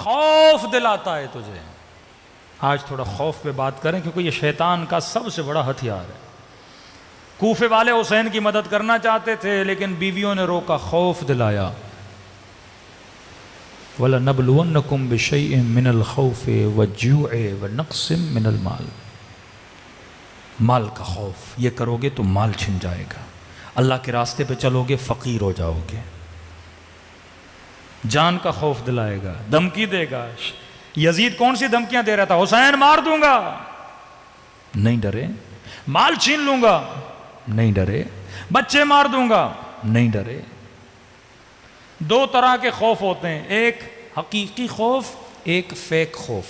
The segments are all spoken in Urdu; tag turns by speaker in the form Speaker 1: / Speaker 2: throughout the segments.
Speaker 1: خوف دلاتا ہے تجھے. آج تھوڑا خوف پہ بات کریں کیونکہ یہ شیطان کا سب سے بڑا ہتھیار ہے. کوفے والے حسین کی مدد کرنا چاہتے تھے لیکن بیویوں نے روکا, خوف دلایا. وَلَنَبْلُوَنَّكُمْ بِشَيْءٍ مِّنَ الْخَوْفِ وَالْجُوعِ وَنَقْصٍ مِّنَ الْمَالِ. مال کا خوف, یہ کرو گے تو مال چھن جائے گا. اللہ کے راستے پہ چلو گے فقیر ہو جاؤ گے. جان کا خوف دلائے گا, دھمکی دے گا. یزید کون سی دھمکیاں دے رہا تھا؟ حسین مار دوں گا, نہیں ڈرے. مال چھین لوں گا, نہیں ڈرے. بچے مار دوں گا, نہیں ڈرے. دو طرح کے خوف ہوتے ہیں, ایک حقیقی خوف, ایک فیک خوف.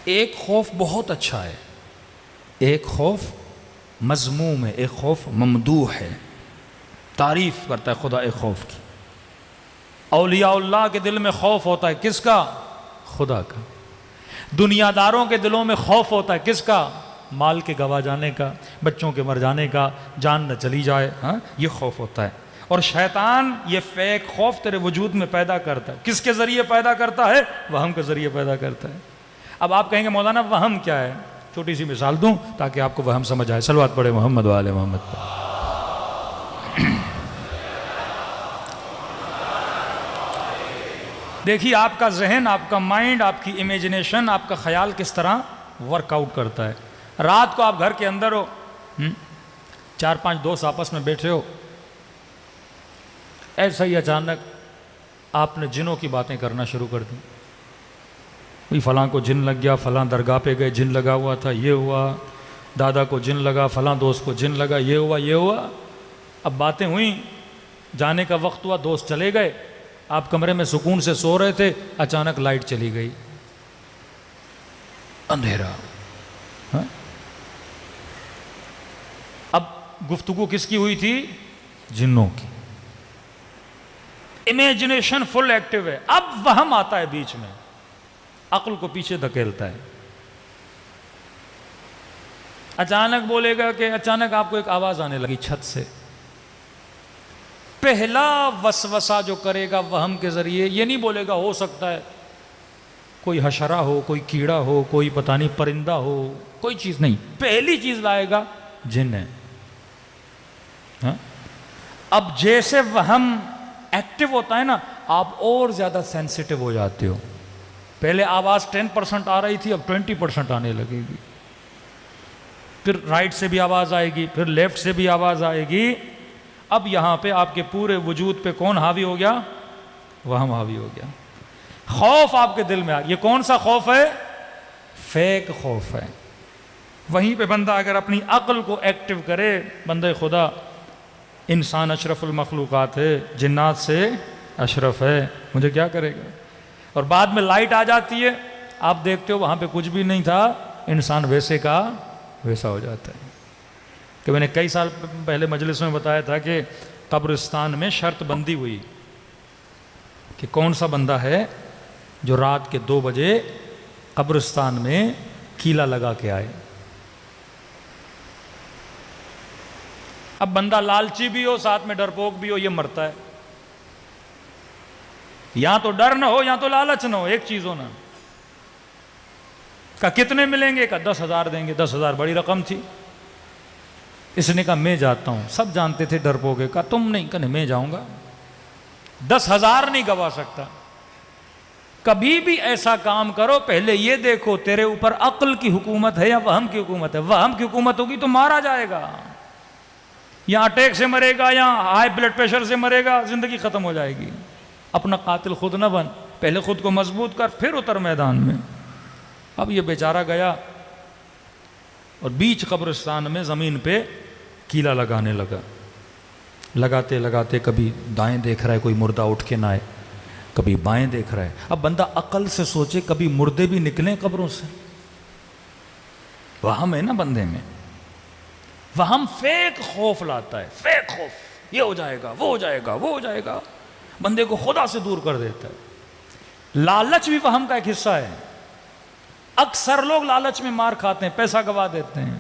Speaker 1: ایک خوف بہت اچھا ہے, ایک خوف مذموم ہے, ایک خوف ممدوح ہے, تعریف کرتا ہے خدا ایک خوف کی. اولیاء اللہ کے دل میں خوف ہوتا ہے کس کا؟ خدا کا. دنیا داروں کے دلوں میں خوف ہوتا ہے کس کا؟ مال کے گوا جانے کا, بچوں کے مر جانے کا, جان نہ چلی جائے, یہ خوف ہوتا ہے. اور شیطان یہ فیک خوف تیرے وجود میں پیدا کرتا ہے. کس کے ذریعے پیدا کرتا ہے؟ وہم کے ذریعے پیدا کرتا ہے. اب آپ کہیں گے مولانا وہم کیا ہے؟ چھوٹی سی مثال دوں تاکہ آپ کو وہم سمجھ آئے. صلوات پڑھے محمد و آل محمد پر. دیکھیے آپ کا ذہن, آپ کا مائنڈ, آپ کی امیجنیشن, آپ کا خیال کس طرح ورک آؤٹ کرتا ہے. رات کو آپ گھر کے اندر ہو, 4-5 دوست آپس میں بیٹھے ہو, ایسا ہی اچانک آپ نے جنوں کی باتیں کرنا شروع کر دی. کوئی فلاں کو جن لگ گیا, فلاں درگاہ پہ گئے جن لگا ہوا تھا, یہ ہوا. دادا کو جن لگا, فلاں دوست کو جن لگا, یہ ہوا یہ ہوا. اب باتیں ہوئیں, جانے کا وقت ہوا, دوست چلے گئے. آپ کمرے میں سکون سے سو رہے تھے, اچانک لائٹ چلی گئی, اندھیرا. اب گفتگو کس کی ہوئی تھی؟ جنوں کی. امیجنیشن فل ایکٹیو ہے. اب وہم آتا ہے بیچ میں, عقل کو پیچھے دھکیلتا ہے. اچانک بولے گا کہ اچانک آپ کو ایک آواز آنے لگی چھت سے. پہلا وسوسہ جو کرے گا وہم کے ذریعے, یہ نہیں بولے گا ہو سکتا ہے کوئی حشرہ ہو, کوئی کیڑا ہو, کوئی پتہ نہیں پرندہ ہو, کوئی چیز نہیں. پہلی چیز لائے گا جن ہے. اب جیسے وہم ایکٹیو ہوتا ہے نا, آپ اور زیادہ سینسیٹیو ہو جاتے ہو. پہلے آواز 10% آ رہی تھی, اب 20% آنے لگے گی. پھر رائٹ سے بھی آواز آئے گی, پھر لیفٹ سے بھی آواز آئے گی. اب یہاں پہ آپ کے پورے وجود پہ کون حاوی ہو گیا؟ وہم حاوی ہو گیا. خوف آپ کے دل میں آ گیا. یہ کون سا خوف ہے؟ فیک خوف ہے. وہیں پہ بندہ اگر اپنی عقل کو ایکٹیو کرے, بندہ خدا انسان اشرف المخلوقات ہے, جنات سے اشرف ہے, مجھے کیا کرے گا. اور بعد میں لائٹ آ جاتی ہے, آپ دیکھتے ہو وہاں پہ کچھ بھی نہیں تھا, انسان ویسے کا ویسا ہو جاتا ہے. کہ میں نے کئی سال پہلے مجلس میں بتایا تھا کہ قبرستان میں شرط بندی ہوئی کہ کون سا بندہ ہے جو رات کے 2 بجے قبرستان میں کیلا لگا کے آئے. اب بندہ لالچی بھی ہو, ساتھ میں ڈرپوک بھی ہو, یہ مرتا ہے. یا تو ڈر نہ ہو یا تو لالچ نہ ہو, ایک چیز ہو نا. کہا کتنے ملیں گے؟ کہا 10,000 دیں گے. 10,000 بڑی رقم تھی. اس نے کہا میں جاتا ہوں. سب جانتے تھے ڈرپوک ہے. کہا تم نہیں. کہا میں جاؤں گا. 10,000 نہیں گوا سکتا. کبھی بھی ایسا کام کرو پہلے یہ دیکھو تیرے اوپر عقل کی حکومت ہے یا وہم کی حکومت ہے. وہم کی حکومت ہوگی تو مارا جائے گا, یا اٹیک سے مرے گا, یا ہائی بلڈ پریشر سے مرے گا, زندگی ختم ہو جائے گی. اپنا قاتل خود نہ بن, پہلے خود کو مضبوط کر پھر اتر میدان میں. اب یہ بیچارہ گیا اور بیچ قبرستان میں زمین پہ کیلا لگانے لگا. لگاتے لگاتے کبھی دائیں دیکھ رہا ہے کوئی مردہ اٹھ کے نہ آئے, کبھی بائیں دیکھ رہا ہے. اب بندہ عقل سے سوچے کبھی مردے بھی نکلیں قبروں سے. وہم ہے نا بندے میں, وہم فیک خوف لاتا ہے. فیک خوف, یہ ہو جائے گا, وہ ہو جائے گا, وہ ہو جائے گا, بندے کو خدا سے دور کر دیتا ہے. لالچ بھی وہم کا ایک حصہ ہے. اکثر لوگ لالچ میں مار کھاتے ہیں, پیسہ گوا دیتے ہیں.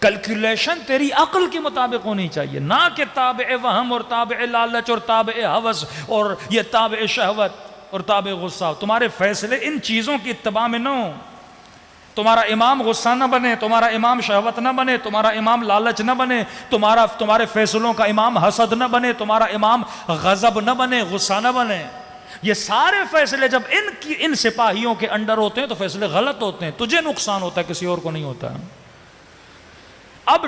Speaker 1: کیلکولیشن تیری عقل کے مطابق ہونی چاہیے, نہ کہ تابع وہم اور تابع لالچ اور تابع ہوس اور یہ تابع شہوت. اور تابع غصہ. تمہارے فیصلے ان چیزوں کی اتباع میں نہ ہو. تمہارا امام غصہ نہ بنے, تمہارا امام شہوت نہ بنے, تمہارا امام لالچ نہ بنے, تمہارے فیصلوں کا امام حسد نہ بنے, تمہارا امام غضب نہ بنے, غصہ نہ بنے. یہ سارے فیصلے جب ان سپاہیوں کے انڈر ہوتے ہیں تو فیصلے غلط ہوتے ہیں. تجھے نقصان ہوتا ہے, کسی اور کو نہیں ہوتا. اب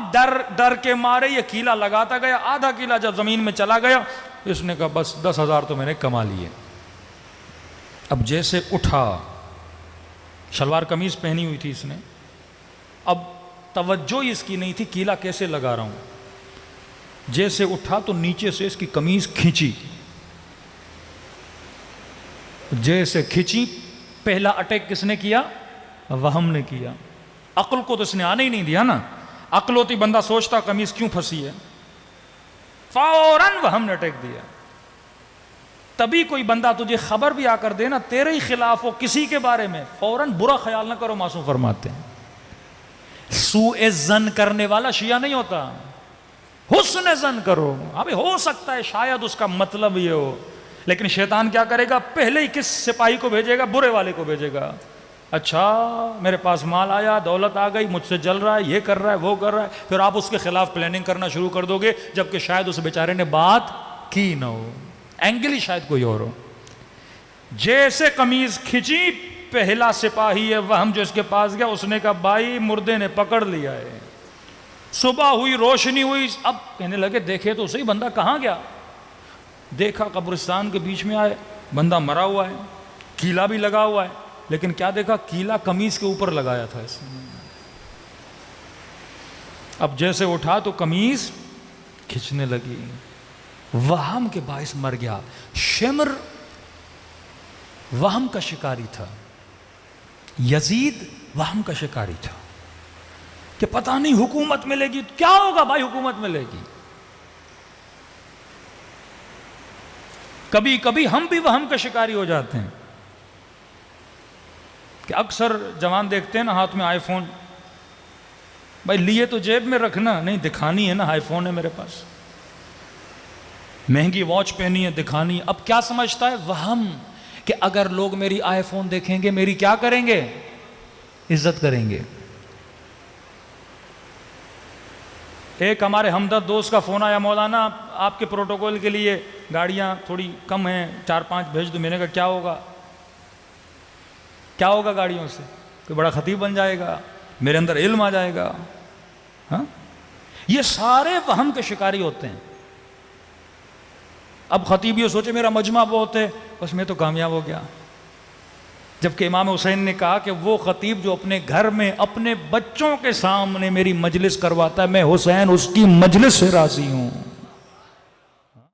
Speaker 1: ڈر کے مارے یہ کیلا لگاتا گیا. آدھا کیلا جب زمین میں چلا گیا, اس نے کہا بس 10,000 تو میں نے کما لیے. اب جیسے اٹھا, شلوار قمیض پہنی ہوئی تھی اس نے, اب توجہ اس کی نہیں تھی کیلا کیسے لگا رہا ہوں. جیسے اٹھا تو نیچے سے اس کی قمیض کھینچی. جیسے کھینچی, پہلا اٹیک کس نے کیا؟ وہم نے کیا. عقل کو تو اس نے آنے ہی نہیں دیا نا. عقل ہوتی بندہ سوچتا قمیض کیوں پھنسی ہے, فوراً وہم نے اٹیک دیا. تبھی کوئی بندہ تجھے خبر بھی آ کر دے نا تیرے ہی خلاف ہو کسی کے بارے میں, فوراً برا خیال نہ کرو. معصوم فرماتے ہیں سوء ظن کرنے والا شیعہ نہیں ہوتا, حسن ظن کرو. ابھی ہو سکتا ہے شاید اس کا مطلب یہ ہو, لیکن شیطان کیا کرے گا, پہلے ہی کس سپاہی کو بھیجے گا؟ برے والے کو بھیجے گا. اچھا میرے پاس مال آیا, دولت آ گئی, مجھ سے جل رہا ہے, یہ کر رہا ہے, وہ کر رہا ہے, پھر آپ اس کے خلاف پلاننگ کرنا شروع کر دو گے, جبکہ شاید اس بیچارے نے بات کی نہ ہو, اینگل ہی شاید کوئی اور ہو. جیسے قمیض کھینچی, پہلا سپاہی ہے وہم جو اس کے پاس گیا, اس نے کہا بھائی مردے نے پکڑ لیا ہے. صبح ہوئی, روشنی ہوئی, اب کہنے لگے دیکھے تو صحیح بندہ کہاں گیا. دیکھا قبرستان کے بیچ میں آئے, بندہ مرا ہوا ہے, کیلا بھی لگا ہوا ہے, لیکن کیا دیکھا, کیلا قمیض کے اوپر لگایا تھا اس نے. اب جیسے اٹھا تو قمیض کھینچنے لگی. وہم کے باعث مر گیا. شمر وہم کا شکاری تھا, یزید وہم کا شکاری تھا کہ پتہ نہیں حکومت ملے گی. کیا ہوگا بھائی حکومت ملے گی. کبھی کبھی ہم بھی وہم کا شکاری ہو جاتے ہیں کہ اکثر جوان دیکھتے ہیں نا ہاتھ میں آئی فون, بھائی لیے تو جیب میں رکھنا نہیں, دکھانی ہے نا آئی فون ہے میرے پاس. مہنگی واچ پہنی ہے, دکھانی. اب کیا سمجھتا ہے وہم کہ اگر لوگ میری آئی فون دیکھیں گے میری کیا کریں گے, عزت کریں گے. ایک ہمارے ہمدرد دوست کا فون آیا, مولانا آپ کے پروٹوکول کے لیے گاڑیاں تھوڑی کم ہیں, 4-5 بھیج دو. میں نے کہا کیا ہوگا, کیا ہوگا گاڑیوں سے, کوئی بڑا خطیب بن جائے گا, میرے اندر علم آ جائے گا. ہاں یہ سارے وہم کے شکاری ہوتے ہیں. اب خطیب یہ سوچے میرا مجمع بہت ہے, بس میں تو کامیاب ہو گیا. جبکہ امام حسین نے کہا کہ وہ خطیب جو اپنے گھر میں اپنے بچوں کے سامنے میری مجلس کرواتا ہے, میں حسین اس کی مجلس سے راضی ہوں.